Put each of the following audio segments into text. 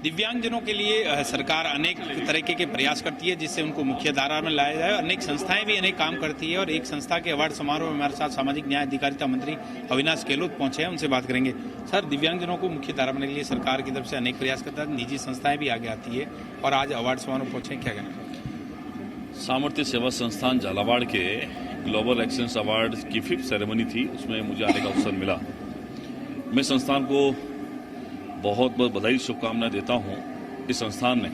दिव्यांगजनों के लिए सरकार अनेक तरीके के प्रयास करती है जिससे उनको मुख्य धारा में लाया जाए। अनेक संस्थाएं भी अनेक काम करती है और एक संस्था के अवार्ड समारोह में हमारे साथ सामाजिक न्याय अधिकारिता मंत्री अविनाश गहलोत पहुंचे हैं, उनसे बात करेंगे। सर, दिव्यांगजनों को मुख्य धारा में के लिए सरकार की तरफ से अनेक प्रयास करता है, निजी संस्थाएं भी आगे आती है और आज अवार्ड समारोह पहुंचे, क्या कहना? सामर्थ्य सेवा संस्थान झालावाड़ के ग्लोबल एक्सेलेंस अवार्ड की 5th सेरेमनी थी, उसमें मुझे आने का अवसर मिला। मैं संस्थान को बहुत बहुत बधाई शुभकामनाएं देता हूं। इस संस्थान ने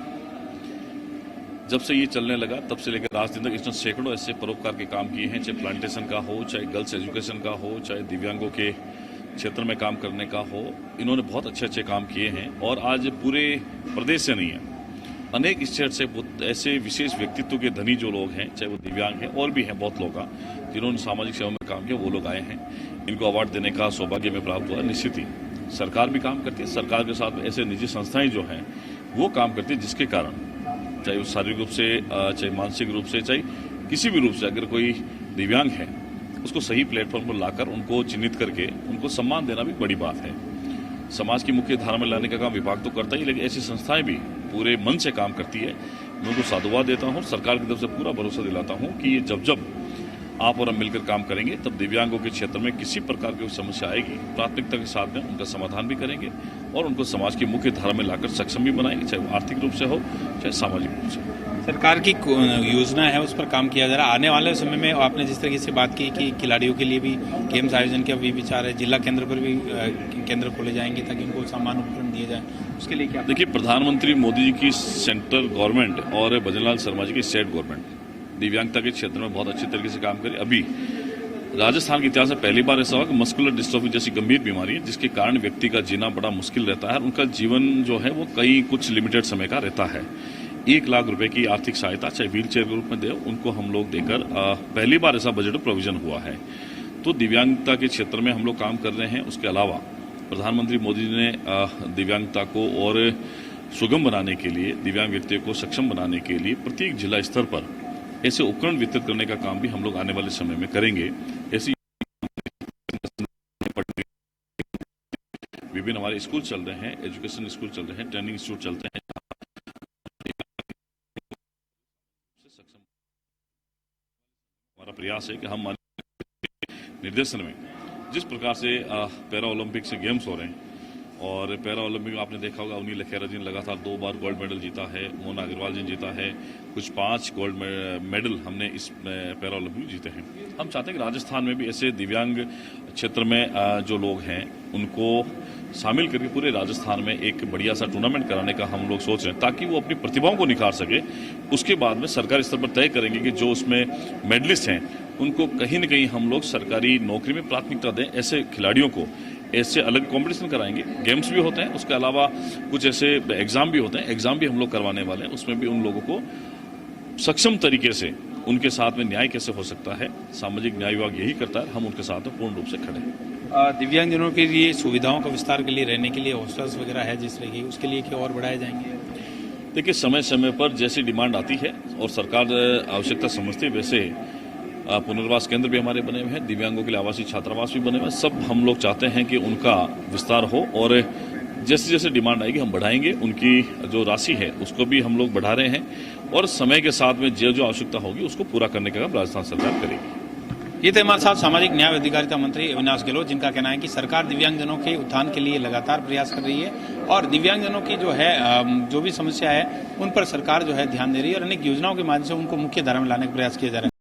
जब से ये चलने लगा तब से लेकर आज दिन तक इसने सैकड़ों ऐसे परोपकार के काम किए हैं, चाहे प्लांटेशन का हो, चाहे गर्ल्स एजुकेशन का हो, चाहे दिव्यांगों के क्षेत्र में काम करने का हो। इन्होंने बहुत अच्छे अच्छे काम किए हैं और आज पूरे प्रदेश से नहीं है, अनेक स्टेट से ऐसे विशेष व्यक्तित्व के धनी जो लोग हैं, चाहे वो दिव्यांग हैं और भी हैं बहुत लोग जिन्होंने सामाजिक सेवा में काम किया, वो लोग आए हैं। इनको अवार्ड देने का सौभाग्य में प्राप्त हुआ। निश्चित ही सरकार भी काम करती है, सरकार के साथ ऐसे निजी संस्थाएं जो हैं वो काम करती है, जिसके कारण चाहे वो शारीरिक रूप से, चाहे मानसिक रूप से, चाहे किसी भी रूप से अगर कोई दिव्यांग है उसको सही प्लेटफॉर्म पर लाकर उनको चिन्हित करके उनको सम्मान देना भी बड़ी बात है। समाज की मुख्य धारा में लाने का काम विभाग तो करता ही, लेकिन ऐसी संस्थाएं भी पूरे मन से काम करती है। मैं उनको साधुवाद देता हूँ, सरकार की तरफ से पूरा भरोसा दिलाता हूँ कि ये जब आप और हम मिलकर काम करेंगे तब दिव्यांगों के क्षेत्र में किसी प्रकार की समस्या आएगी, प्राथमिकता के साथ में उनका समाधान भी करेंगे और उनको समाज की मुख्य धारा में लाकर सक्षम भी बनाएंगे, चाहे वो आर्थिक रूप से हो चाहे सामाजिक रूप से। सरकार की योजना है, उस पर काम किया जा रहा है। आने वाले समय में आपने जिस तरीके से बात की कि खिलाड़ियों के लिए भी गेम्स आयोजन का भी विचार है, जिला केंद्र पर भी केंद्र खोले जाएंगे ताकि उनको सम्मान उपकरण दिए जाए, उसके लिए क्या? देखिए, प्रधानमंत्री मोदी जी की सेंट्रल गवर्नमेंट और भजनलाल शर्मा जी की स्टेट गवर्नमेंट दिव्यांगता के क्षेत्र में बहुत अच्छी तरीके से काम करे। अभी राजस्थान के इतिहास में पहली बार ऐसा हुआ कि मस्कुलर डिस्ट्रोफी जैसी गंभीर बीमारी है जिसके कारण व्यक्ति का जीना बड़ा मुश्किल रहता है। उनका जीवन जो है वो कुछ लिमिटेड समय का रहता है। 1 लाख रुपए की आर्थिक सहायता चाहे व्हील चेयर के रूप में दे, उनको हम लोग देकर पहली बार ऐसा बजट प्रोविजन हुआ है। तो दिव्यांगता के क्षेत्र में हम लोग काम कर रहे हैं। उसके अलावा प्रधानमंत्री मोदी जी ने दिव्यांगता को और सुगम बनाने के लिए, दिव्यांग व्यक्तियों को सक्षम बनाने के लिए प्रत्येक जिला स्तर पर ऐसे उपकरण वितरित करने का काम भी हम लोग आने वाले समय में करेंगे। ऐसी विभिन्न हमारे स्कूल चल रहे हैं, एजुकेशन स्कूल चल रहे हैं, ट्रेनिंग इंस्टीट्यूट चलते हैं। हमारा प्रयास है कि हम निर्देशन में जिस प्रकार से पैरा ओलंपिक से गेम्स हो रहे हैं और पैरा ओलंपिक में आपने देखा होगा अवनी लखेरा जी ने लगातार 2 बार गोल्ड मेडल जीता है, मोना अग्रवाल जी ने जीता है, कुछ 5 गोल्ड मेडल हमने इस पैरा ओलंपिक में जीते हैं। हम चाहते हैं कि राजस्थान में भी ऐसे दिव्यांग क्षेत्र में जो लोग हैं उनको शामिल करके पूरे राजस्थान में एक बढ़िया सा टूर्नामेंट कराने का हम लोग सोच रहे हैं ताकि वो अपनी प्रतिभाओं को निखार सके। उसके बाद में सरकारी स्तर पर तय करेंगे कि जो उसमें मेडलिस्ट हैं उनको कहीं न कहीं हम लोग सरकारी नौकरी में प्राथमिकता दें। ऐसे खिलाड़ियों को ऐसे अलग कंपटीशन कराएंगे, गेम्स भी होते हैं, उसके अलावा कुछ ऐसे एग्जाम भी होते हैं, एग्जाम भी हम लोग करवाने वाले हैं। उसमें भी उन लोगों को सक्षम तरीके से उनके साथ में न्याय कैसे हो सकता है, सामाजिक न्याय विभाग यही करता है, हम उनके साथ में पूर्ण रूप से खड़े हैं। दिव्यांगजनों के लिए सुविधाओं का विस्तार के लिए रहने के लिए हॉस्टल्स वगैरह है जिस तरह की, उसके लिए क्या और बढ़ाए जाएंगे? देखिए, समय समय पर जैसी डिमांड आती है और सरकार आवश्यकता समझती है वैसे पुनर्वास केंद्र भी हमारे बने हुए हैं, दिव्यांगों के लिए आवासीय छात्रावास भी बने हुए हैं। सब हम लोग चाहते हैं कि उनका विस्तार हो और जैसे जैसे डिमांड आएगी हम बढ़ाएंगे। उनकी जो राशि है उसको भी हम लोग बढ़ा रहे हैं और समय के साथ में जो आवश्यकता होगी उसको पूरा करने का काम राजस्थान सरकार करेगी। ये थे हमारे साथ सामाजिक न्याय अधिकारिता मंत्री अविनाश गहलोत, जिनका कहना है कि सरकार दिव्यांगजनों के उत्थान के लिए लगातार प्रयास कर रही है और दिव्यांगजनों की जो है जो भी समस्या है उन पर सरकार जो है ध्यान दे रही है और अनेक योजनाओं के माध्यम से उनको मुख्य धारा में लाने का प्रयास किया जा रहा है।